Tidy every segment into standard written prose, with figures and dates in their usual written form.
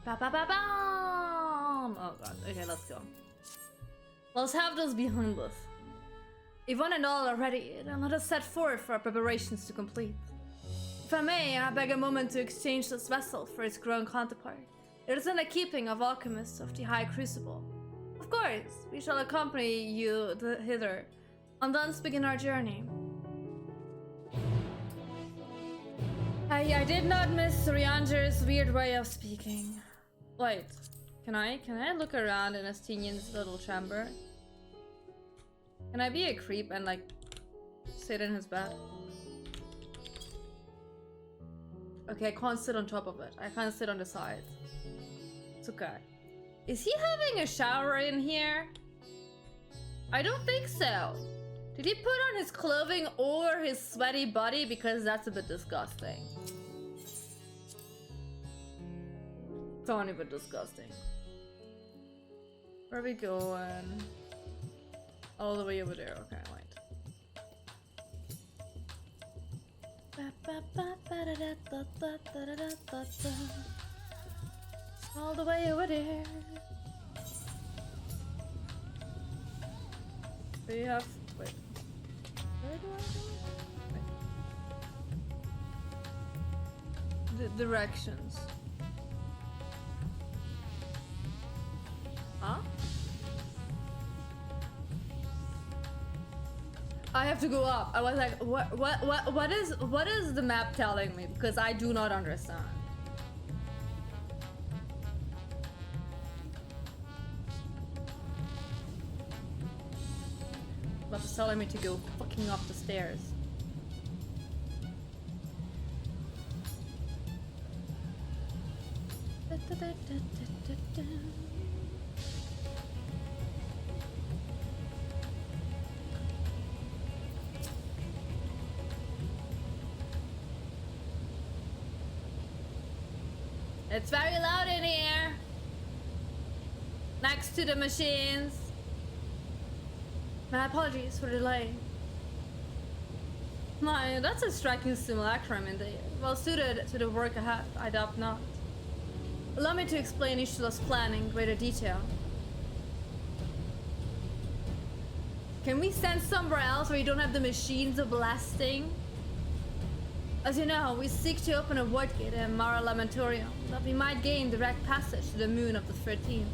Ba ba ba bam! Oh god, okay, let's go. Let's have those behind us. If one and all are ready, then let us set forth for our preparations to complete. If I may, I beg a moment to exchange this vessel for its grown counterpart. It is in the keeping of alchemists of the High Crucible. Of course, we shall accompany you hither, and thence begin our journey. I did not miss Rianger's weird way of speaking. Wait, can I look around in Estinian's little chamber? Can I be a creep and like sit in his bed? Okay, I can't sit on top of it. I can't sit on the side. It's okay. Is he having a shower in here? I don't think so. Did he put on his clothing over his sweaty body? Because that's a bit disgusting. Tiny bit disgusting. Where are we going? All the way over there. Okay, wait. All the way over there. We have. Wait. Where do I go? Wait. The directions. Huh? I have to go up. I was like, what is the map telling me? Because I do not understand. Map is telling me to go fucking up the stairs. It's very loud in here. Next to the machines. My apologies for the delay. My, that's a striking simulacrum indeed. Well suited to the work ahead, I doubt not. Allow me to explain Ishula's plan in greater detail. Can we send somewhere else where you don't have the machines blasting? As you know, we seek to open a void gate in Mara Lamentorium, that we might gain direct passage to the moon of the 13th.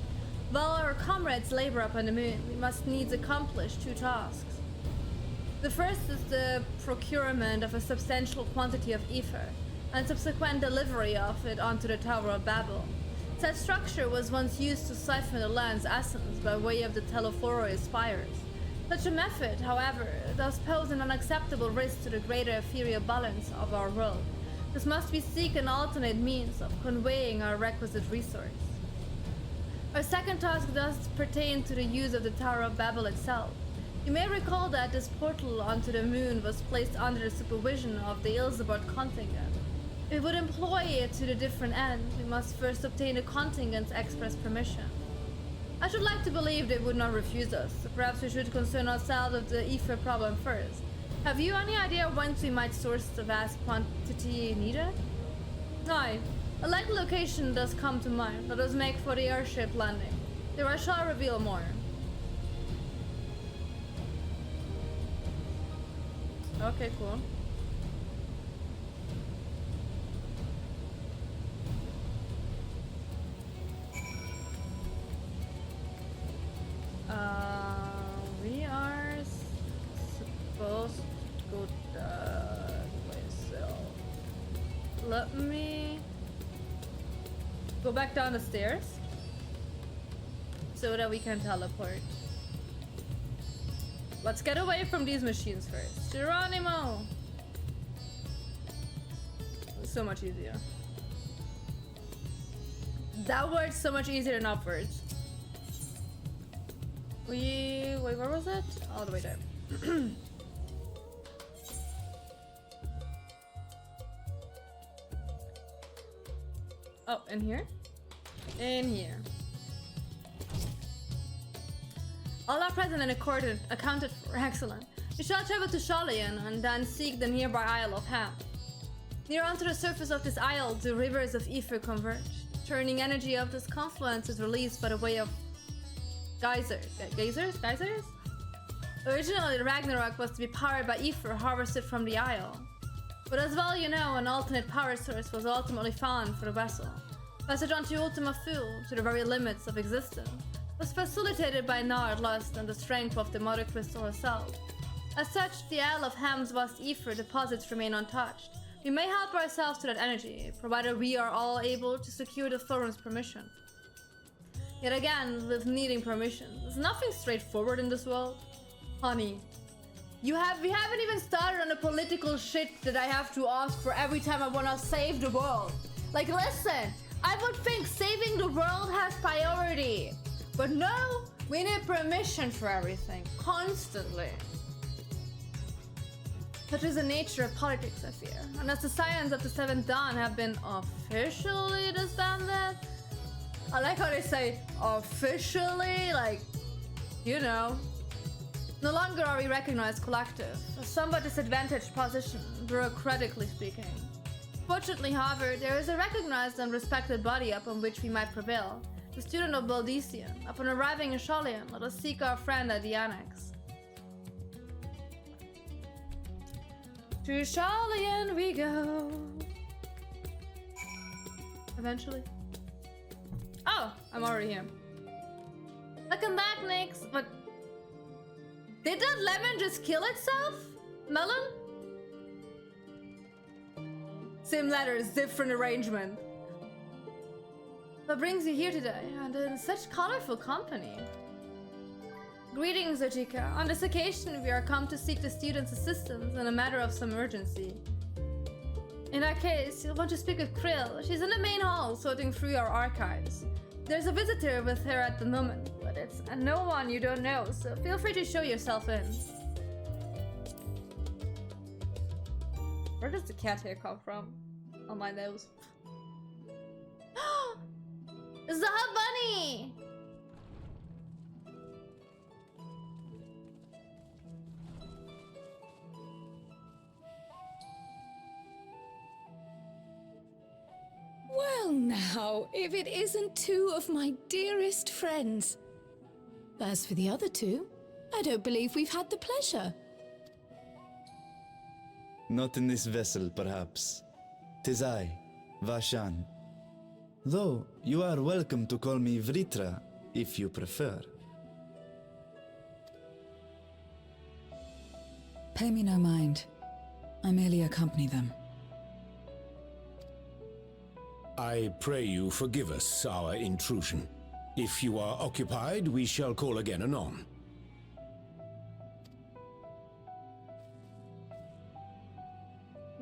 While our comrades labor upon the moon, we must needs accomplish two tasks. The first is the procurement of a substantial quantity of ether, and subsequent delivery of it onto the Tower of Babel. Such structure was once used to siphon the land's essence by way of the Telephoroi spires. Such a method, however, does pose an unacceptable risk to the greater ethereal balance of our world. This must we seek an alternate means of conveying our requisite resource. Our second task does pertain to the use of the Tower of Babel itself. You may recall that this portal onto the moon was placed under the supervision of the Ilsebard contingent. If we would employ it to the different end, we must first obtain the contingent's express permission. I should like to believe they would not refuse us, so perhaps we should concern ourselves with the ether problem first. Have you any idea whence we might source the vast quantity needed? Aye, a likely location does come to mind. Let us make for the airship landing. There I shall reveal more. Okay, cool. We are supposed to go that way, so let me go back down the stairs so that we can teleport. Let's get away from these machines first. Geronimo! So much easier. Downwards so much easier than upwards. Wait, where was it? All the way there. Oh, in here? In here. All are present and accounted for. Excellent. We shall travel to Shalian and then seek the nearby Isle of Haam. Near onto the surface of this isle, the rivers of ether converge. Turning energy of this confluence is released by the way of geysers? Originally, Ragnarok was to be powered by ether harvested from the Isle. But as well you know, an alternate power source was ultimately found for the vessel. Passage onto Ultima Thule, to the very limits of existence, was facilitated by Nard Lust and the strength of the Mother Crystal herself. As such, the Isle of Haam's vast ether deposits remain untouched. We may help ourselves to that energy, provided we are all able to secure the Thorn's permission. Yet again, with needing permission, there's nothing straightforward in this world. Honey, we haven't even started on the political shit that I have to ask for every time I wanna save the world. Like, listen, I would think saving the world has priority. But no, we need permission for everything, constantly. Such is the nature of politics, I fear. And as the Scions of the Seventh Dawn have been officially disbanded, I like how they say officially, like, you know. No longer are we recognized collective, a somewhat disadvantaged position, bureaucratically speaking. Fortunately, however, there is a recognized and respected body upon which we might prevail. The student of Baldician. Upon arriving in Sholian, let us seek our friend at the annex. To Sholian we go. Eventually. Oh, I'm already here. Welcome back, Nix. But did that lemon just kill itself? Melon? Same letters, different arrangement. What brings you here today, and in such colorful company? Greetings, Ojika. On this occasion, we are come to seek the students' assistance in a matter of some urgency. In that case, you'll want to speak with Krill. She's in the main hall, sorting through our archives. There's a visitor with her at the moment, but it's no one you don't know, so feel free to show yourself in. Where does the cat hair come from? On my nose. It's the Hub Bunny! Well now, if it isn't two of my dearest friends. As for the other two, I don't believe we've had the pleasure. Not in this vessel, perhaps. 'Tis I, Vashan. Though, you are welcome to call me Vritra, if you prefer. Pay me no mind. I merely accompany them. I pray you forgive us our intrusion. If you are occupied, we shall call again anon.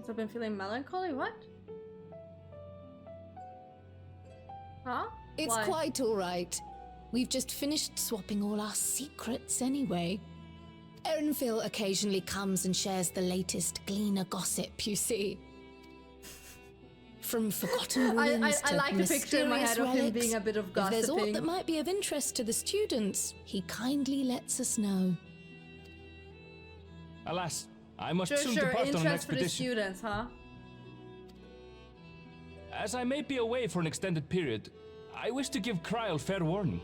I've been feeling melancholy? What? Huh? It's Why? quite all right. We've just finished swapping all our secrets anyway. Erenville occasionally comes and shares the latest Gleaner gossip, you see. From forgotten ruins I to like the picture in my head of him relics. being a bit of If there's aught gossiping. that might be of interest to the students, he kindly lets us know. Alas, I must Sure, soon sure. depart on an Interest for the expedition. students, huh? As I may be away for an extended period, I wish to give Kryl fair warning.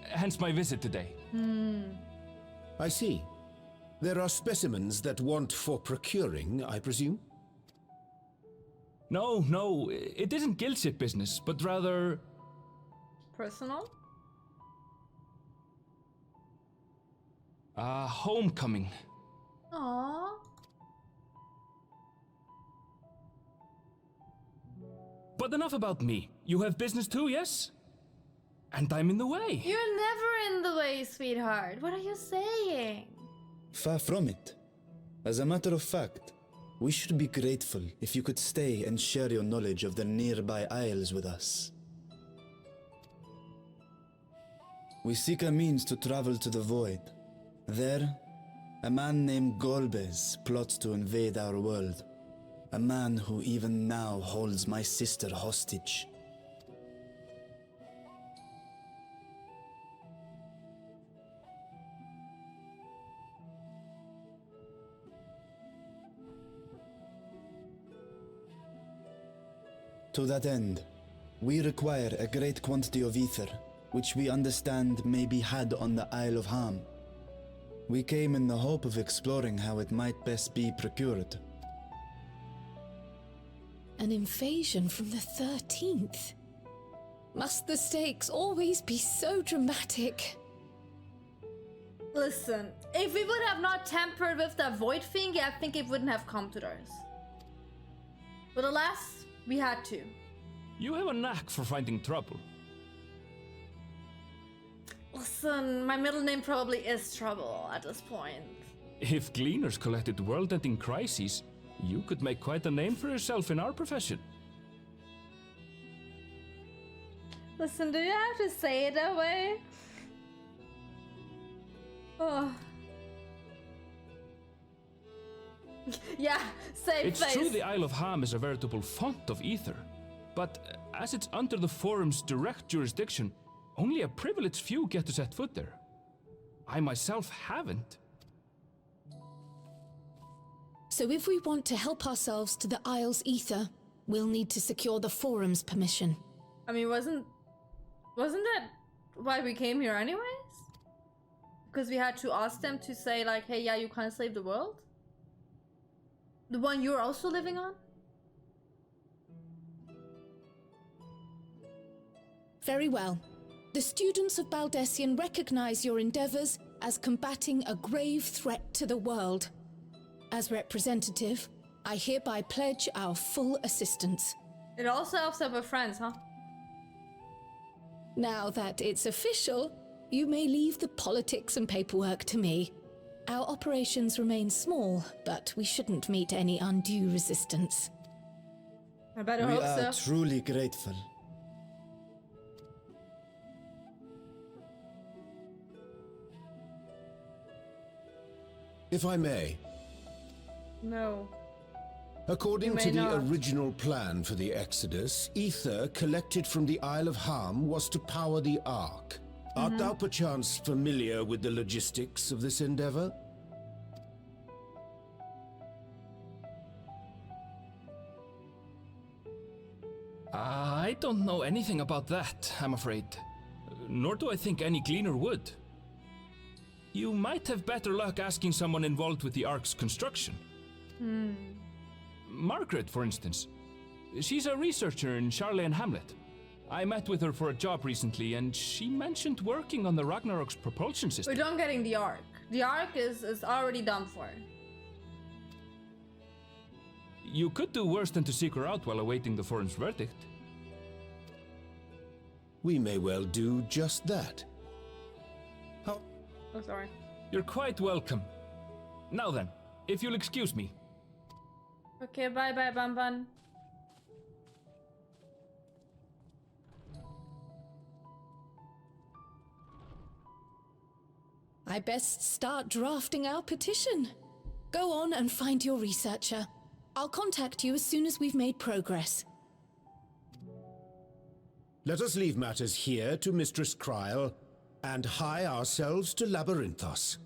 Hence my visit today. I see. There are specimens that want for procuring, I presume? No, it isn't guild ship business, but rather... Personal? homecoming. Aww. But enough about me. You have business too, yes? And I'm in the way. You're never in the way, sweetheart. What are you saying? Far from it. As a matter of fact, we should be grateful if you could stay and share your knowledge of the nearby isles with us. We seek a means to travel to the Void. There, a man named Golbez plots to invade our world. A man who even now holds my sister hostage. To that end, We require a great quantity of ether, which we understand may be had on the Isle of Haam. We came in the hope of exploring how it might best be procured. An invasion from the 13th? Must the stakes always be so dramatic? Listen, if we would have not tampered with that void thingy, I think it wouldn't have come to theirs. But alas, we had to. You have a knack for finding trouble. Listen, my middle name probably is Trouble at this point. If gleaners collected world-ending crises, you could make quite a name for yourself in our profession. Listen, do you have to say it that way? Oh. Yeah, same It's face. true the Isle of Haam is a veritable font of ether, but as it's under the Forum's direct jurisdiction, only a privileged few get to set foot there. I myself haven't. So if we want to help ourselves to the Isle's ether, we'll need to secure the Forum's permission. I mean, wasn't that why we came here anyways? Because we had to ask them to say like, hey, yeah, you can't save the world? The one you're also living on? Very well. The students of Baldessian recognize your endeavors as combating a grave threat to the world. As representative, I hereby pledge our full assistance. It also helps out with friends, huh? Now that it's official, you may leave the politics and paperwork to me. Our operations remain small, but we shouldn't meet any undue resistance. I better We hope are so. truly grateful. If I may, No. according You to may the not. original plan for the Exodus, ether collected from the Isle of Haam was to power the Ark. Art thou perchance familiar with the logistics of this endeavor? I don't know anything about that, I'm afraid. Nor do I think any gleaner would. You might have better luck asking someone involved with the Ark's construction. Margaret, for instance. She's a researcher in Charley and Hamlet. I met with her for a job recently, and she mentioned working on the Ragnarok's propulsion We're system. done getting the Ark. The Ark is already done for. You could do worse than to seek her out while awaiting the Forum's verdict. We may well do just that. How? Oh, sorry. You're quite welcome. Now then, if you'll excuse me. Okay, bye-bye, Bamban. I best start drafting our petition. Go on and find your researcher. I'll contact you as soon as we've made progress. Let us leave matters here to Mistress Kryl and hie ourselves to Labyrinthos.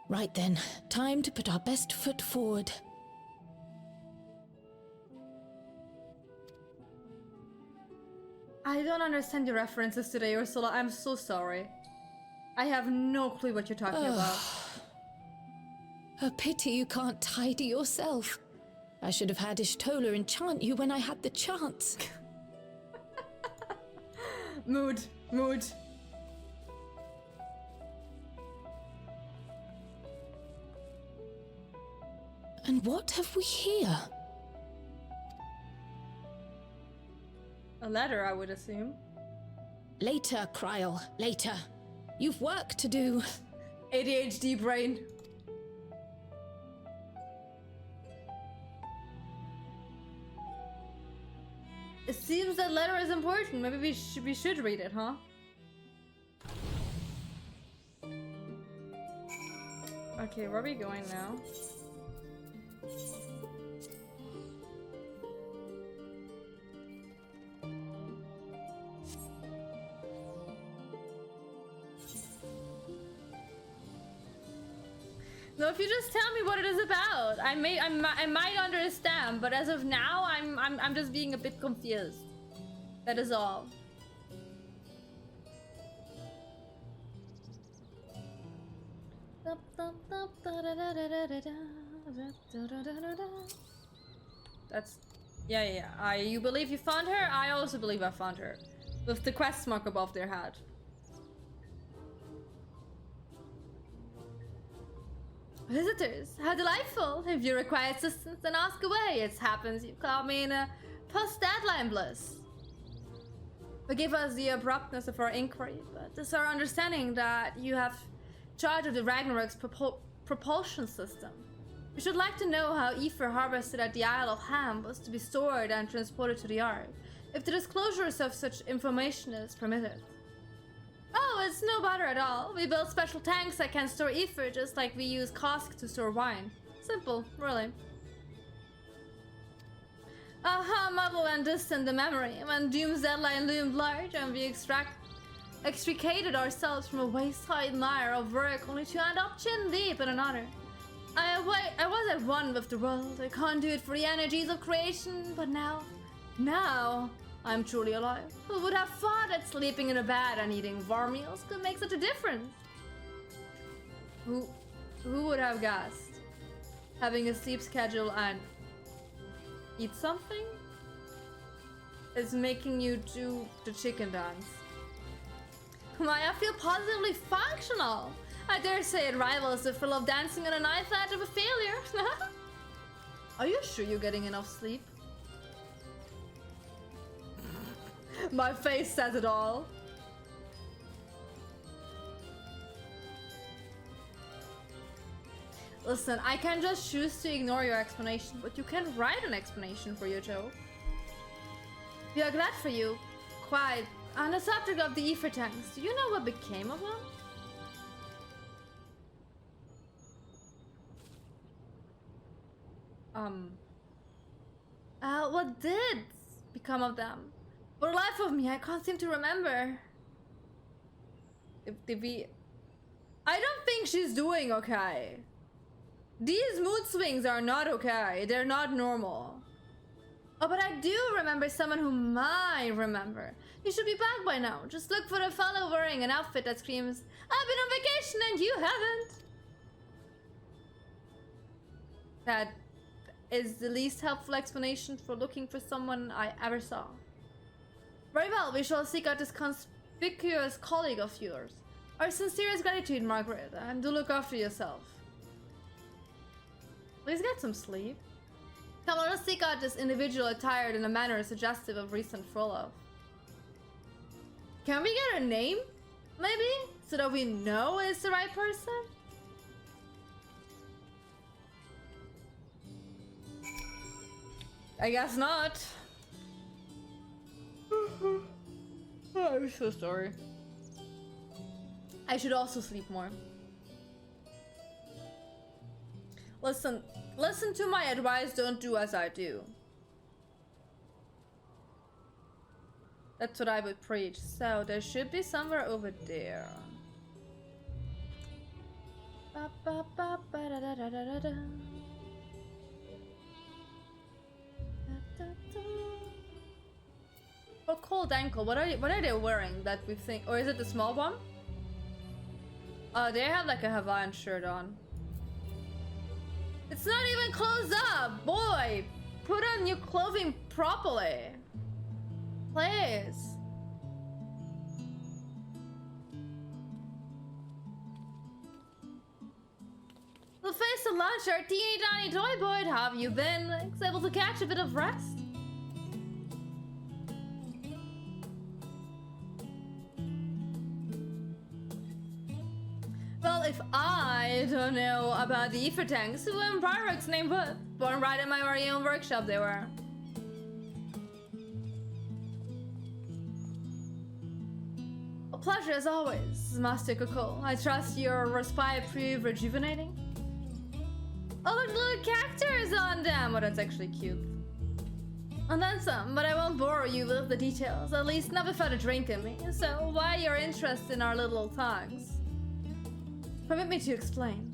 Right then, time to put our best foot forward. I don't understand your references today, Ursula. I'm so sorry. I have no clue what you're talking about. A pity you can't tidy yourself. I should have had Ishtola enchant you when I had the chance. Mood. And what have we here? A letter, I would assume. Later, Kryl, later. You've work to do. ADHD brain. It seems that letter is important. Maybe we should read it, huh? Okay, where are we going now? No, if you just tell me what it is about, I might understand, but as of now, I'm just being a bit confused. That is all. That's yeah. You believe you found her? I also believe I found her, with the quest mark above their head. Visitors, how delightful! If you require assistance, then ask away. It happens you caught me in a post-deadline bliss. Forgive us the abruptness of our inquiry, but it's our understanding that you have charge of the Ragnarok's propulsion system. We should like to know how ether harvested at the Isle of Haam was to be stored and transported to the Ark, if the disclosures of such information is permitted. Oh, it's no bother at all. We build special tanks that can store ether just like we use casks to store wine. Simple, really. How muddled and distant the memory when Doom's deadline loomed large and we extricated ourselves from a waist-high mire of work only to end up chin deep in another. I was at one with the world, a conduit for the energies of creation, but now I'm truly alive. Who would have thought that sleeping in a bed and eating warm meals could make such a difference? Who would have guessed? Having a sleep schedule and eat something is making you do the chicken dance. Why, I feel positively functional. I dare say it rivals the thrill of dancing on a ninth edge of a failure. Are you sure you're getting enough sleep? My face says it all. Listen, I can just choose to ignore your explanation, but you can write an explanation for your joke. We are glad for you. Quite. On the subject of the ether tanks, do you know what became of them? What did become of them? For the life of me, I can't seem to remember. I don't think she's doing okay. These mood swings are not okay. They're not normal. Oh, but I do remember someone who might remember. You should be back by now. Just look for a fellow wearing an outfit that screams, I've been on vacation and you haven't. That is the least helpful explanation for looking for someone I ever saw. Very well, we shall seek out this conspicuous colleague of yours. Our sincerest gratitude, Margaret, and do look after yourself. Please get some sleep. Come on, let's seek out this individual attired in a manner suggestive of recent throw-off. Can we get a name? Maybe? So that we know it's the right person? I guess not. Oh, I'm so sorry. I should also sleep more. Listen to my advice, don't do as I do. That's what I would preach. So there should be somewhere over there. Ba, ba, ba, ba, da, da, da, da, da, da. Da, da, da. Oh, cold ankle. What are they wearing that we think? Or is it the small one? Oh, they have like a Hawaiian shirt on. It's not even closed up! Boy! Put on your clothing properly. Please. We'll face the lunch, our teeny tiny toy boy. How have you been? Able to catch a bit of rest? Well, if I don't know about the ether tanks, who in Pyrex name would? Born right in my very own workshop they were. A pleasure as always, Master Coco. I trust your respite prove rejuvenating. Oh, look, little characters on them! Oh, that's actually cute. And then some, but I won't bore you with the details. At least never felt a drink in me. So why your interest in our little tongues? Permit me to explain.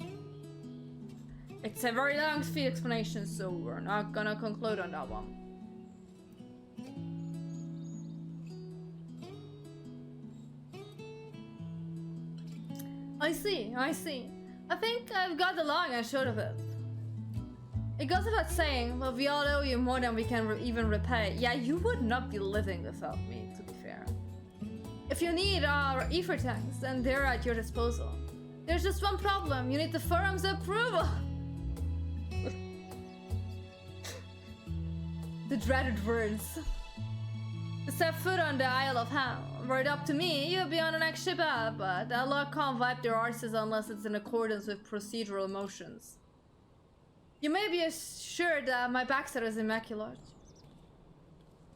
It's a very long explanation, so we're not gonna conclude on that one. I see. I think I've got the long and short of it. It goes without saying, but we all owe you more than we can even repay. Yeah, you would not be living without me, to be fair. If you need our ether tanks, then they're at your disposal. There's just one problem. You need the firm's approval. The dreaded words. To set foot on the Isle of Haam. Were it up to me, you'd be on the next ship out, but that lot can't wipe their arses unless it's in accordance with procedural motions. You may be assured that my backside is immaculate.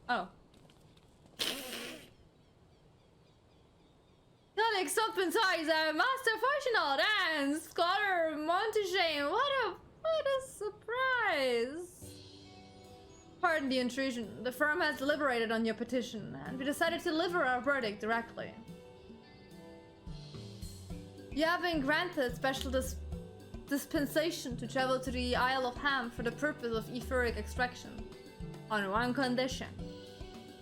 Oh. Tonic Serpentize, Master Functional, and Scholar Montaigne. What a surprise! Pardon the intrusion. The firm has deliberated on your petition, and we decided to deliver our verdict directly. You have been granted special dispensation to travel to the Isle of Haam for the purpose of etheric extraction. On one condition.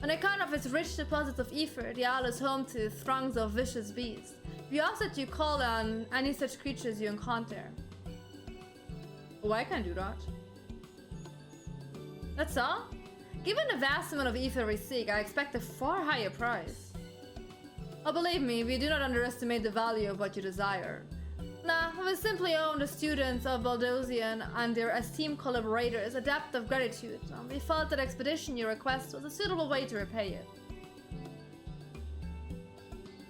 On account of its rich deposits of ether, the isle is home to throngs of vicious beasts. We ask that you call on any such creatures you encounter. Oh, I can do that. That's all? Given the vast amount of ether we seek, I expect a far higher price. Oh, believe me, we do not underestimate the value of what you desire. Nah, we simply owe the students of Baldosian and their esteemed collaborators a debt of gratitude, and we felt that expedition you request was a suitable way to repay it.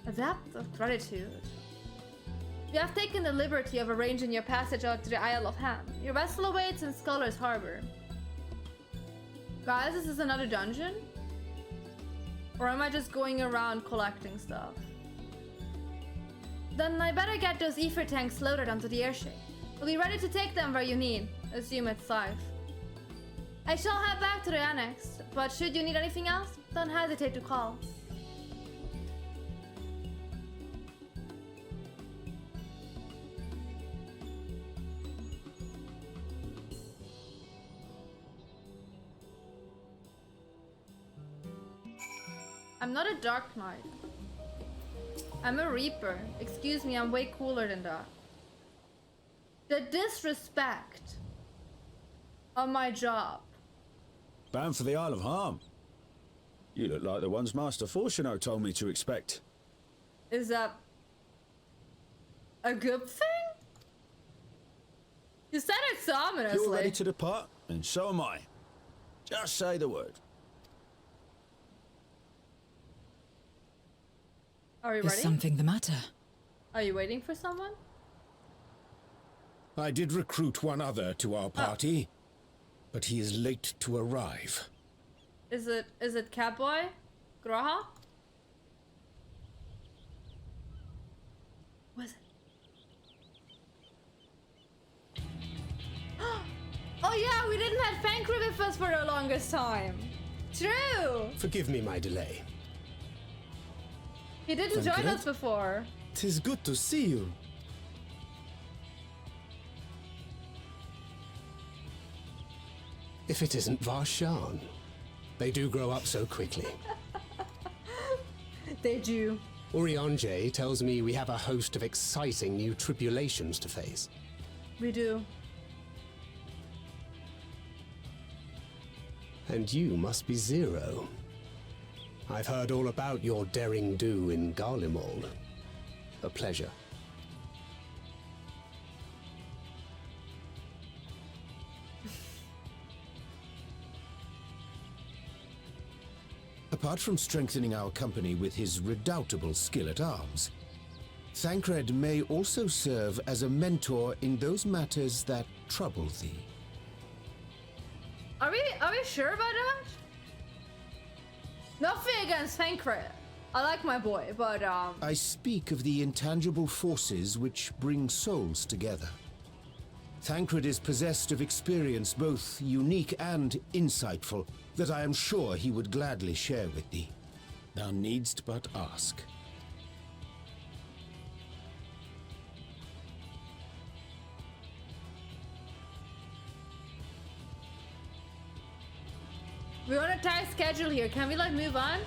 A debt of gratitude? We have taken the liberty of arranging your passage out to the Isle of Haam. Your vessel awaits in Scholar's Harbor. Guys, this is another dungeon? Or am I just going around collecting stuff? Then I better get those ether tanks loaded onto the airship. We'll be ready to take them where you need. Assume it's safe. I shall head back to the annex, but should you need anything else, don't hesitate to call. I'm not a Dark Knight. I'm a Reaper. Excuse me, I'm way cooler than that. The disrespect of my job. Bound for the Isle of Haam. You look like the ones Master Fortuno told me to expect. Is that a good thing? You said it ominously. You're ready to depart, and so am I. Just say the word. Are we Is ready? something the matter? Are you waiting for someone? I did recruit one other to our party, but he is late to arrive. Is it Catboy? Graha? Was it? Oh yeah, we didn't have Fankry with us for the longest time. True! Forgive me my delay. He didn't join Tancred? us before. 'Tis good to see you. If it isn't Varshan. They do grow up so quickly. They do. Urianje tells me we have a host of exciting new tribulations to face. We do. And you must be Zero. I've heard all about your daring do in Garlemald. A pleasure. Apart from strengthening our company with his redoubtable skill at arms, Thancred may also serve as a mentor in those matters that trouble thee. Are we sure about that? Nothing against Fankry. I like my boy, but I speak of the intangible forces which bring souls together. Thancred is possessed of experience both unique and insightful that I am sure he would gladly share with thee. Thou needst but ask. We're on a tight schedule here. Can we like move on?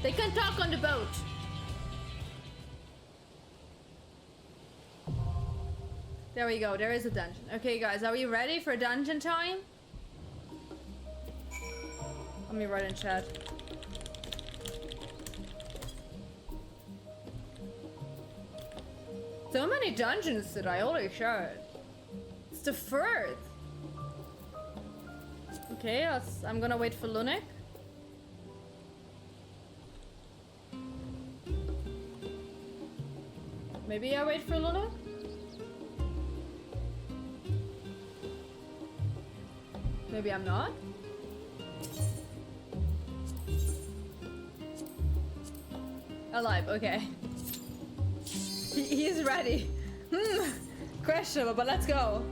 They can talk on the boat. There we go. There is a dungeon. Okay, guys, are we ready for dungeon time? Let me write in chat. So many dungeons today, holy shit. It's the third. Okay, I'm gonna wait for Lunik. Maybe I wait for Lunik? Maybe I'm not? Alive, okay. He's ready. Questionable, but let's go.